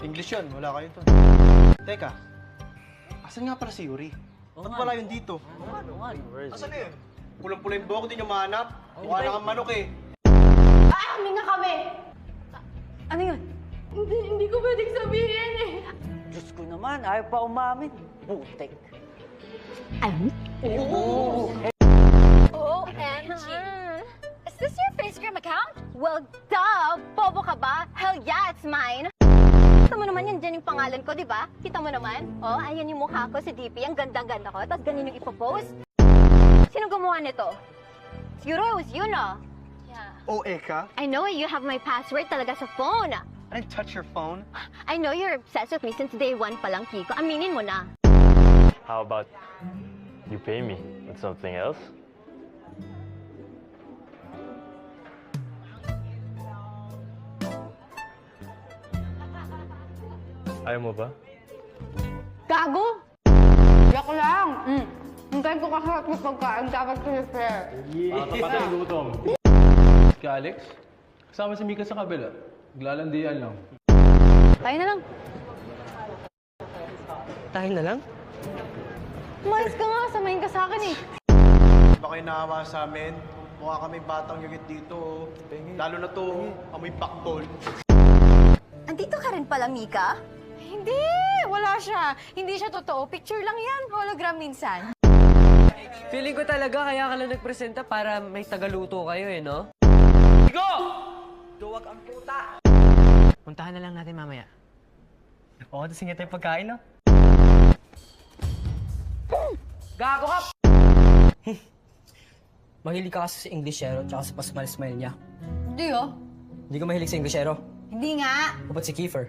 English yun, wala kayo to. Teka, asan nga pala si Yuri? Ba't wala yun dito? Asan na yun? Pulang-pula yung buhok, di nyo mahanap. Mukha na kang manok eh. Aamin na kami! Ano yun? Hindi ko pwedeng sabihin eh. Diyos ko naman, ayaw pa umamin. Butek. OMG! Is this your Facecam account? Well, duh! Bobo ka ba? Hell yeah, it's mine! Kita mo naman yan, dyan yung pangalan ko, di ba? Kita mo naman? Oh, ayan yung mukha ko sa DP, ang ganda-ganda ko, tapos ganun yung ipopost. Sino gumawa nito? Siguro it was you, no? Yeah. Oh, Eka? I know you have my password talaga sa phone. I didn't touch your phone. I know you're obsessed with me since day one pa lang, Kiko. Aminin mo na. How about you pay me with something else? Ayaw mo ba? Gago! Yak lang! Hintayin ko kasi at may pagkain, dapat fair. Para tapat ang gutom. Si Alex, kasama si Mika sa kabila. Naglalandian lang. Tayo na lang. Tayo na lang? Umayos ka nga, samayin ka sa akin eh. Ba kayo naawa sa amin? Mukha kami batang yugit dito. Lalo na to, amoy backbone. Andito ka rin pala, Mika? Hindi! Wala siya. Hindi siya totoo. Picture lang yan. Hologram minsan. Feeling ko talaga kaya ka lang nagpresenta para may tagaluto kayo eh, no? Igo! Duwag ang puta! Puntahan na lang natin mamaya. Oo, tapos hinga tayong pagkain, no? Gago ka! Mahilig ka kasi sa Englishero tsaka sa pasmile-smile niya. Hindi oh. Hindi ka mahilig sa Englishero. Hindi nga. Dapat si Kiefer.